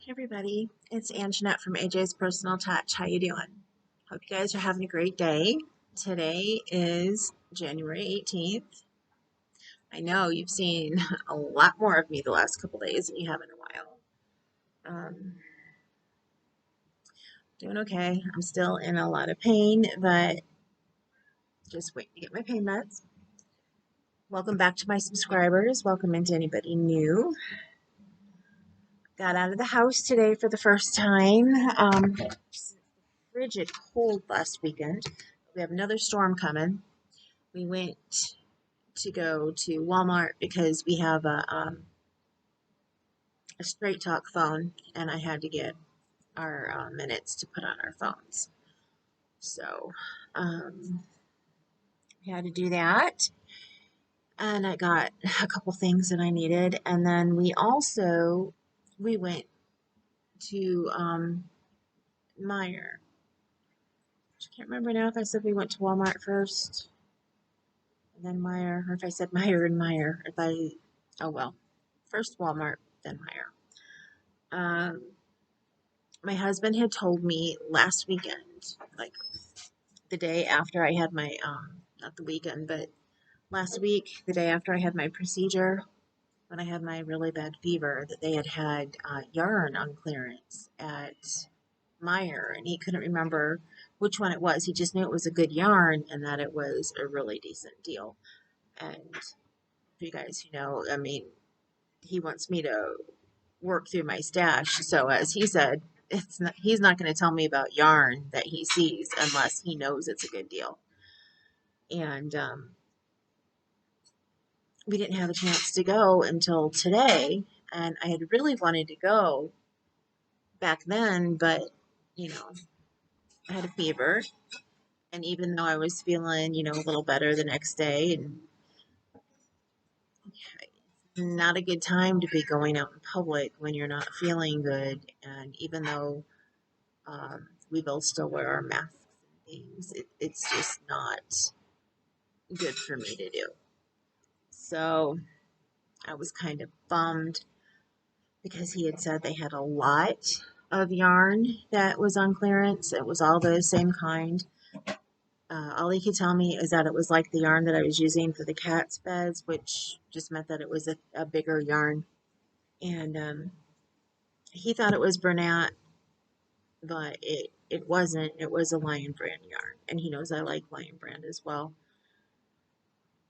Hey everybody, it's Anjanette from AJ's Personal Touch. How you doing? Hope you guys are having a great day. Today is January 18th. I know you've seen a lot more of me the last couple days than you have in a while. Doing okay. I'm still in a lot of pain, but just waiting to get my pain meds. Welcome back to my subscribers. Welcome into anybody new. Got out of the house today for the first time. Frigid cold last weekend. We have another storm coming. We went to go to Walmart because we have a straight talk phone, and I had to get our minutes to put on our phones. So we had to do that, and I got a couple things that I needed, and then we went to Meijer. I can't remember now if I said we went to Walmart first and then Meijer, or if I said Meijer and Meijer. Oh well, first Walmart, then Meijer. My husband had told me last weekend, like the day after I had my, not the weekend, but last week, the day after I had my procedure, when I had my really bad fever, that they had yarn on clearance at Meijer, and he couldn't remember which one it was. He just knew it was a good yarn and that it was a really decent deal. And for you guys who know, I mean, he wants me to work through my stash. So as he said, he's not going to tell me about yarn that he sees unless he knows it's a good deal. And we didn't have a chance to go until today, and I had really wanted to go back then, but you know, I had a fever, and even though I was feeling, a little better the next day, and not a good time to be going out in public when you're not feeling good, and even though we both still wear our masks and things, it's just not good for me to do. So I was kind of bummed because he had said they had a lot of yarn that was on clearance. It was all the same kind. All he could tell me is that it was like the yarn that I was using for the cat's beds, which just meant that it was a bigger yarn. And he thought it was Bernat, but it wasn't. It was a Lion Brand yarn, and he knows I like Lion Brand as well.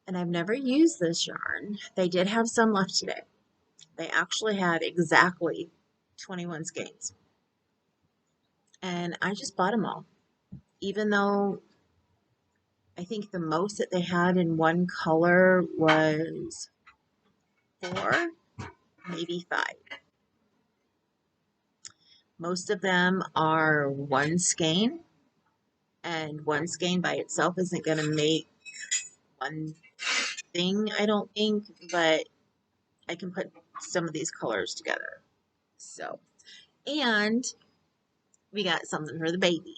And I've never used this yarn. They did have some left today. They actually had exactly 21 skeins. And I just bought them all. Even though I think the most that they had in one color was 4, maybe 5. Most of them are 1 skein. And 1 skein by itself isn't going to make one thing, I don't think. But I can put some of these colors together. So, and we got something for the baby.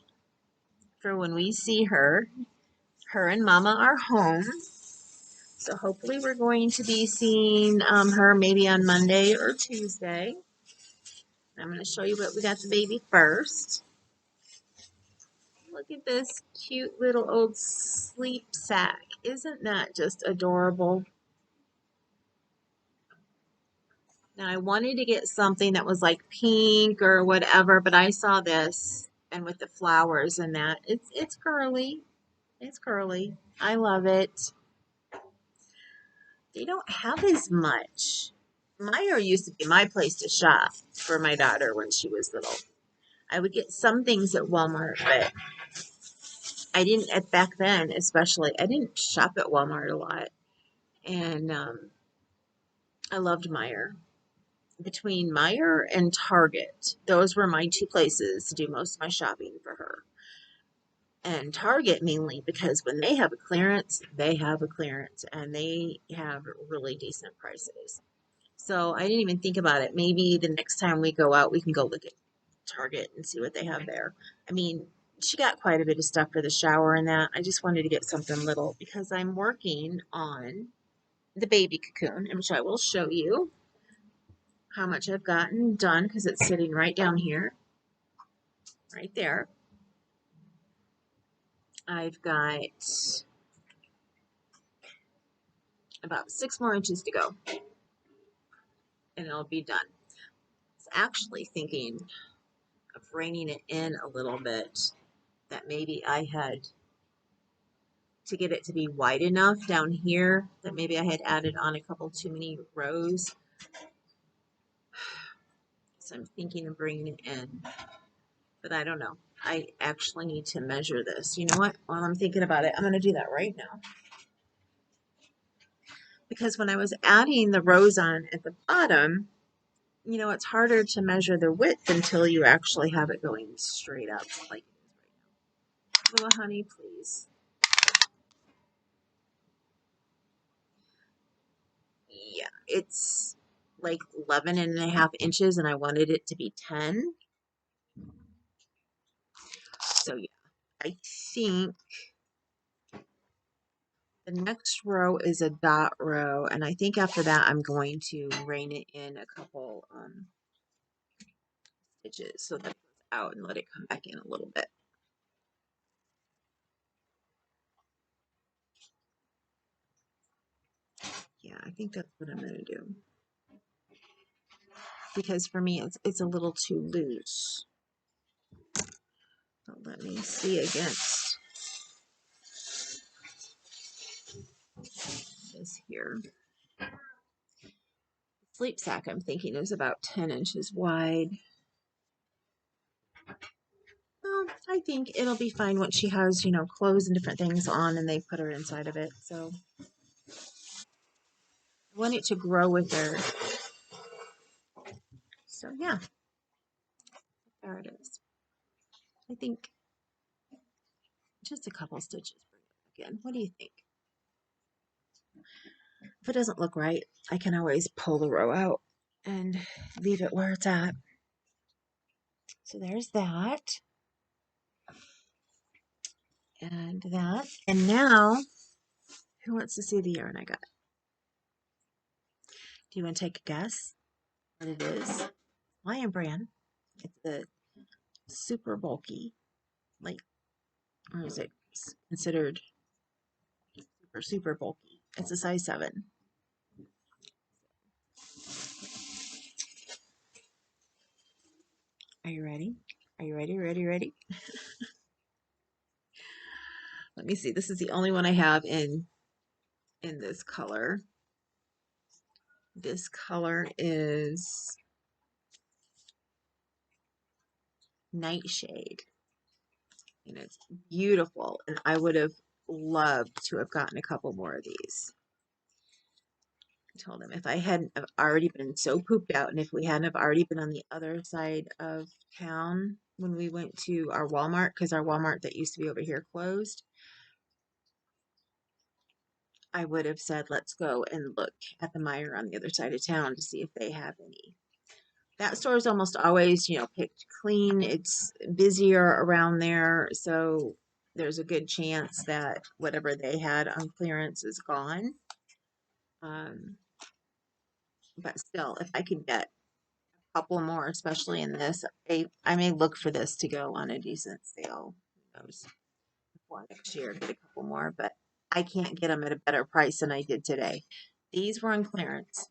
For when we see her and Mama are home. So hopefully we're going to be seeing her maybe on Monday or Tuesday. I'm going to show you what we got the baby first. Look at this cute little old sleep sack. Isn't that just adorable? Now I wanted to get something that was like pink or whatever, but I saw this and with the flowers and that. It's curly. It's curly. I love it. They don't have as much. Meijer used to be my place to shop for my daughter when she was little. I would get some things at Walmart, but I didn't, back then especially, I didn't shop at Walmart a lot. And I loved Meijer. Between Meijer and Target, those were my 2 places to do most of my shopping for her. And Target mainly because when they have a clearance, they have a clearance, and they have really decent prices. So I didn't even think about it. Maybe the next time we go out, we can go look at Target and see what they have there. I mean, she got quite a bit of stuff for the shower and that. I just wanted to get something little because I'm working on the baby cocoon, which I will show you. how much I've gotten done because it's sitting right down here, right there. I've got about 6 more inches to go and it'll be done. I was actually thinking of reining it in a little bit, that maybe I had to get it to be wide enough down here that maybe I had added on a couple too many rows. So I'm thinking of bringing it in, but I don't know. I actually need to measure this. You know what? While I'm thinking about it, I'm going to do that right now. Because when I was adding the rows on at the bottom, you know, it's harder to measure the width until you actually have it going straight up like it is right now. Little honey, please. Yeah, it's like 11.5 inches and I wanted it to be 10. So yeah, I think the next row is a dot row, and I think after that I'm going to rein it in a couple stitches so that it goes out and let it come back in a little bit. Yeah, I think that's what I'm going to do. Because for me, it's a little too loose. So let me see against this here. Sleep sack, I'm thinking, is about 10 inches wide. Well, I think it'll be fine once she has, you know, clothes and different things on and they put her inside of it. So I want it to grow with her. So yeah, there it is. I think just a couple stitches bring it back in. What do you think? If it doesn't look right, I can always pull the row out and leave it where it's at. So there's that. And that. And now, who wants to see the yarn I got? Do you want to take a guess what it is? Lion brand. It's the super bulky, like, or is it considered super bulky? It's a size 7. Are you ready? Are you ready? Ready? Let me see. This is the only one I have in this color. This color is Nightshade. And it's beautiful. And I would have loved to have gotten a couple more of these. I told him if I hadn't have already been so pooped out and if we hadn't have already been on the other side of town when we went to our Walmart, because our Walmart that used to be over here closed, I would have said, let's go and look at the Meijer on the other side of town to see if they have any. That store is almost always, you know, picked clean. It's busier around there, so there's a good chance that whatever they had on clearance is gone. But still, if I could get a couple more, especially in this, I may look for this to go on a decent sale. Who knows? Before next year, get a couple more, but I can't get them at a better price than I did today. These were on clearance.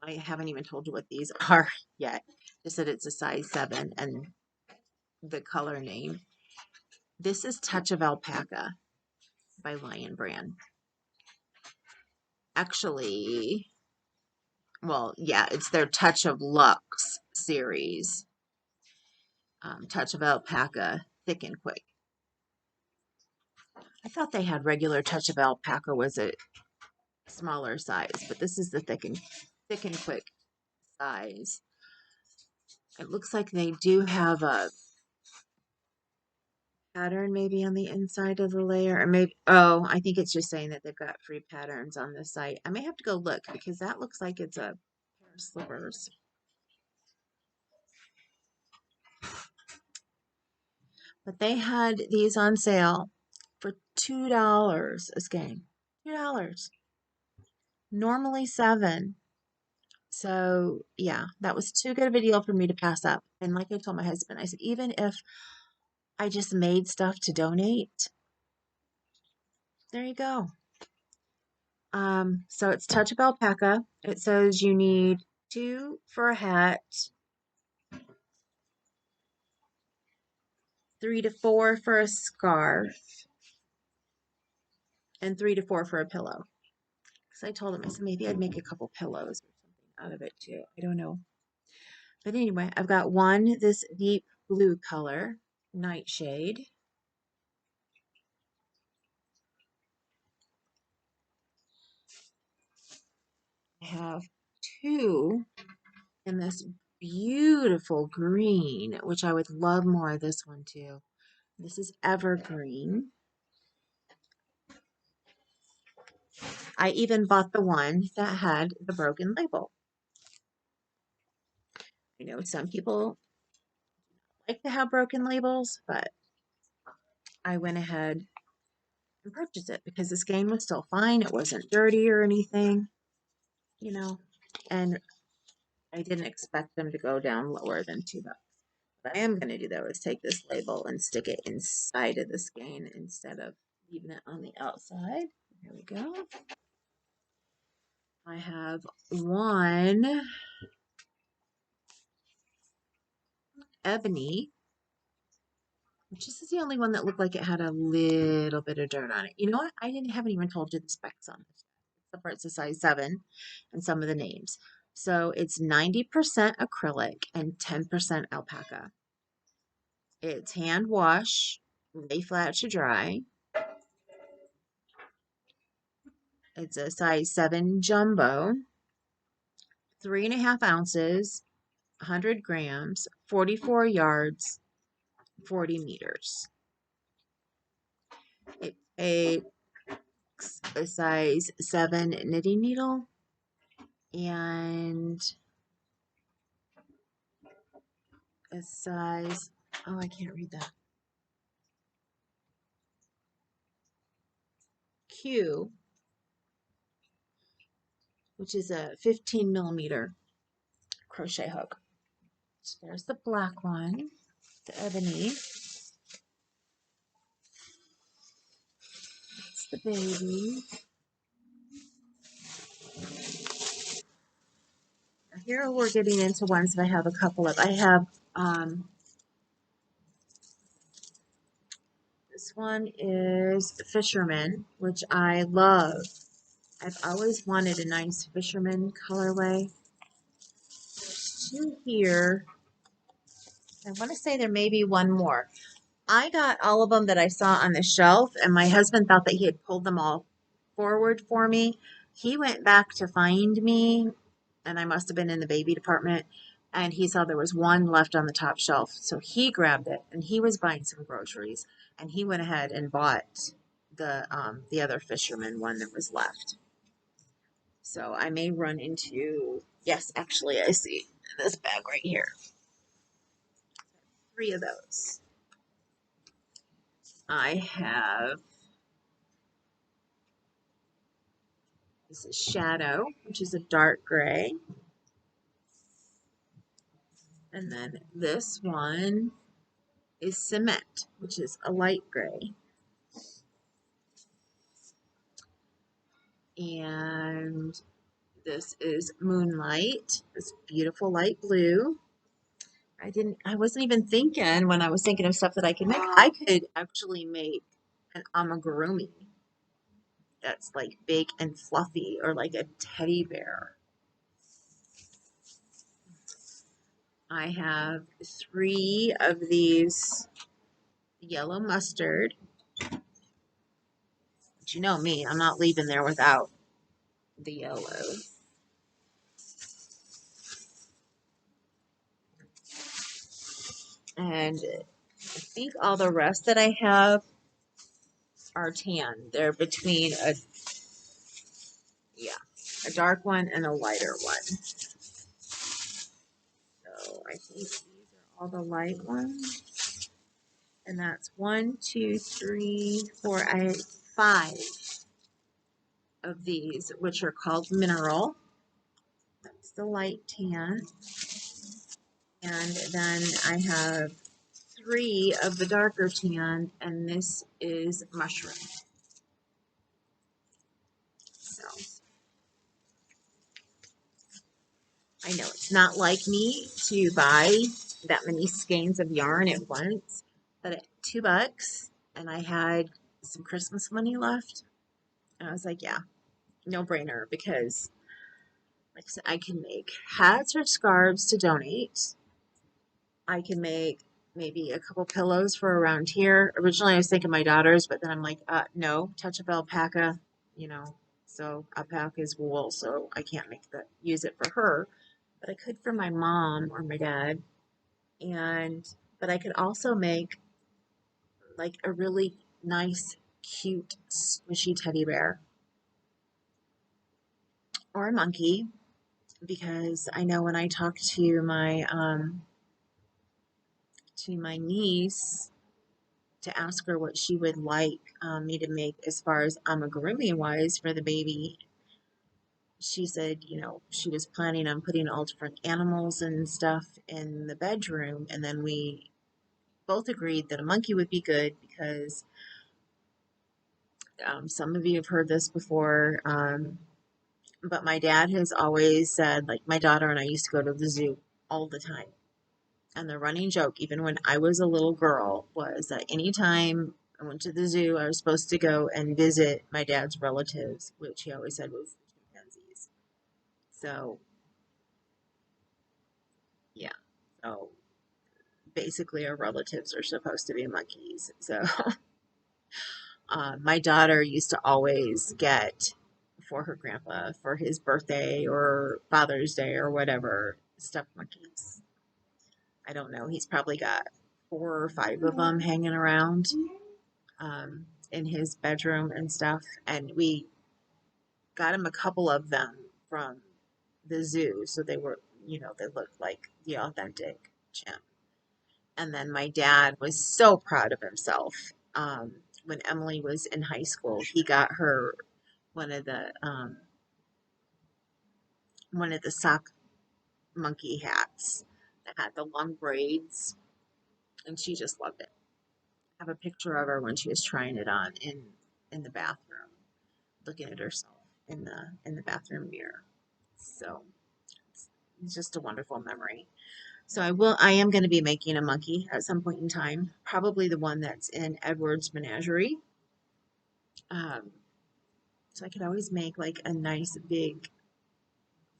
I haven't even told you what these are yet. Just that it's a size 7 and the color name. This is Touch of Alpaca by Lion Brand. Actually, well, yeah, it's their Touch of Luxe series. Touch of Alpaca, Thick and Quick. I thought they had regular Touch of Alpaca was a smaller size, but this is the Thick and Quick size. It looks like they do have a pattern maybe on the inside of the layer, or maybe, oh, I think it's just saying that they've got free patterns on the site. I may have to go look because that looks like it's a pair of slippers. But they had these on sale for $2 a skein. $2. Normally 7. So yeah, that was too good of a deal for me to pass up. And like I told my husband, I said, even if I just made stuff to donate, there you go. So it's touch of alpaca. It says you need 2 for a hat, 3 to 4 for a scarf, and 3 to 4 for a pillow. Because I told him, I said maybe I'd make a couple pillows or something out of it too. I don't know. But anyway, I've got one, this deep blue color, nightshade. I have 2 in this beautiful green, which I would love more of this one too. This is evergreen. I even bought the one that had the broken label. I know some people like to have broken labels, but I went ahead and purchased it because the skein was still fine. It wasn't dirty or anything, you know, and I didn't expect them to go down lower than $2. What I am going to do though is take this label and stick it inside of the skein instead of leaving it on the outside. Here we go. I have one ebony, which this is the only one that looked like it had a little bit of dirt on it. You know what? Haven't even told you the specs on this, except for it's a size 7 and some of the names. So it's 90% acrylic and 10% alpaca. It's hand wash, lay flat to dry. It's a size 7 jumbo, 3.5 ounces, 100 grams, 44 yards, 40 meters. It takes a size 7 knitting needle and a size, oh, I can't read that, Q, which is a 15 millimeter crochet hook. So there's the black one, the ebony. It's the baby. Here we're getting into ones that I have a couple of. I have this one is Fisherman, which I love. I've always wanted a nice Fisherman colorway. There's 2 here. I want to say there may be one more. I got all of them that I saw on the shelf, and my husband thought that he had pulled them all forward for me. He went back to find me, and I must have been in the baby department, and he saw there was one left on the top shelf. So he grabbed it, and he was buying some groceries, and he went ahead and bought the other Fisherman one that was left. So I may run into, yes, actually I see this bag right here. 3 of those. I have, this is Shadow, which is a dark gray. And then this one is Cement, which is a light gray. And this is Moonlight, this beautiful light blue. I wasn't even thinking when I was thinking of stuff that I could make. I could actually make an amigurumi that's like big and fluffy, or like a teddy bear. I have 3 of these yellow mustard. But you know me, I'm not leaving there without the yellow. And I think all the rest that I have are tan. They're between a dark one and a lighter one. So I think these are all the light ones. And that's 1, 2, 3, 4, 5 of these, which are called Mineral. That's the light tan. And then I have 3 of the darker tan, and this is mushroom. So I know it's not like me to buy that many skeins of yarn at once, but at $2, and I had some Christmas money left, and I was like, yeah, no brainer, because like I said, I can make hats or scarves to donate. I can make maybe a couple pillows for around here. Originally, I was thinking my daughter's, but then I'm like, no, touch of alpaca, you know. So alpaca is wool, so I can't use it for her, but I could for my mom or my dad. But I could also make like a really nice, cute, squishy teddy bear or a monkey, because I know when I talk to my niece to ask her what she would like me to make as far as amigurumi wise for the baby, she said, she was planning on putting all different animals and stuff in the bedroom, and then we both agreed that a monkey would be good because some of you have heard this before, but my dad has always said, like, my daughter and I used to go to the zoo all the time. And the running joke, even when I was a little girl, was that anytime I went to the zoo, I was supposed to go and visit my dad's relatives, which he always said was chimpanzees. So, yeah. So, basically, our relatives are supposed to be monkeys. So, my daughter used to always get for her grandpa for his birthday or Father's Day or whatever stuffed monkeys. I don't know. He's probably got 4 or 5 of them hanging around in his bedroom and stuff. And we got him a couple of them from the zoo. So they were, they looked like the authentic chimp. And then my dad was so proud of himself. When Emily was in high school, he got her one of the sock monkey hats that had the long braids, and she just loved it. I have a picture of her when she was trying it on in the bathroom, looking at herself in the bathroom mirror. So it's just a wonderful memory. So I am going to be making a monkey at some point in time, probably the one that's in Edward's menagerie. Um, so I could always make like a nice big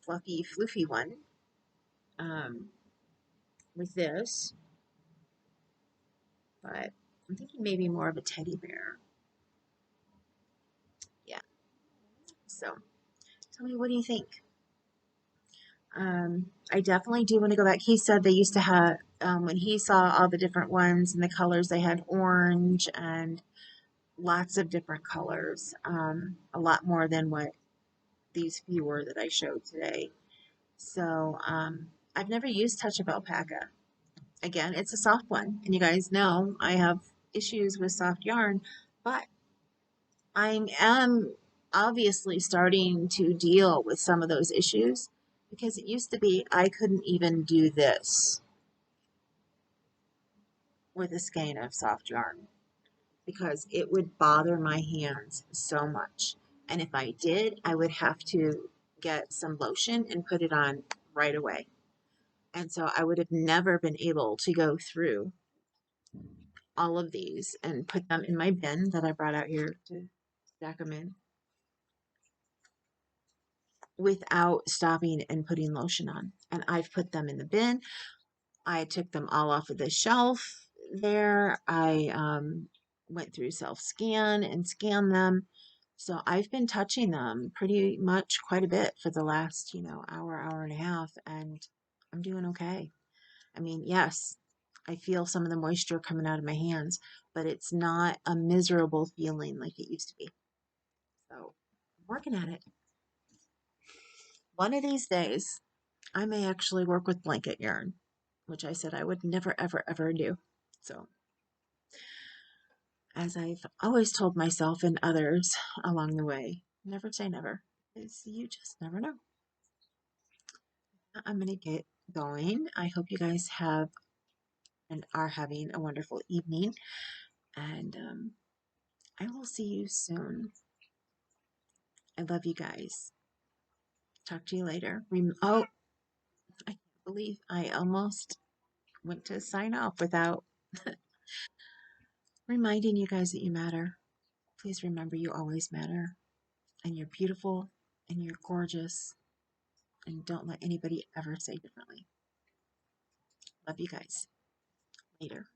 fluffy floofy one um, with this, but I'm thinking maybe more of a teddy bear. Yeah. So tell me, what do you think? I definitely do want to go back. He said they used to have, when he saw all the different ones and the colors, they had orange and lots of different colors, a lot more than what these few were that I showed today. So I've never used Touch of Alpaca. Again, it's a soft one, and you guys know I have issues with soft yarn, but I am obviously starting to deal with some of those issues, because it used to be I couldn't even do this with a skein of soft yarn because it would bother my hands so much. And if I did, I would have to get some lotion and put it on right away. And so I would have never been able to go through all of these and put them in my bin that I brought out here to stack them in without stopping and putting lotion on. And I've put them in the bin. I took them all off of the shelf there. I went through self-scan and scanned them. So I've been touching them pretty much quite a bit for the last, hour and a half, and I'm doing okay. I mean, yes, I feel some of the moisture coming out of my hands, but it's not a miserable feeling like it used to be. So I'm working at it. One of these days, I may actually work with blanket yarn, which I said I would never, ever, ever do. So, as I've always told myself and others along the way, never say never, because you just never know. I'm going to get going. I hope you guys have and are having a wonderful evening. And I will see you soon. I love you guys. Talk to you later. Oh, I can't believe I almost went to sign off without reminding you guys that you matter. Please remember you always matter. And you're beautiful and you're gorgeous. And don't let anybody ever say differently. Love you guys. Later.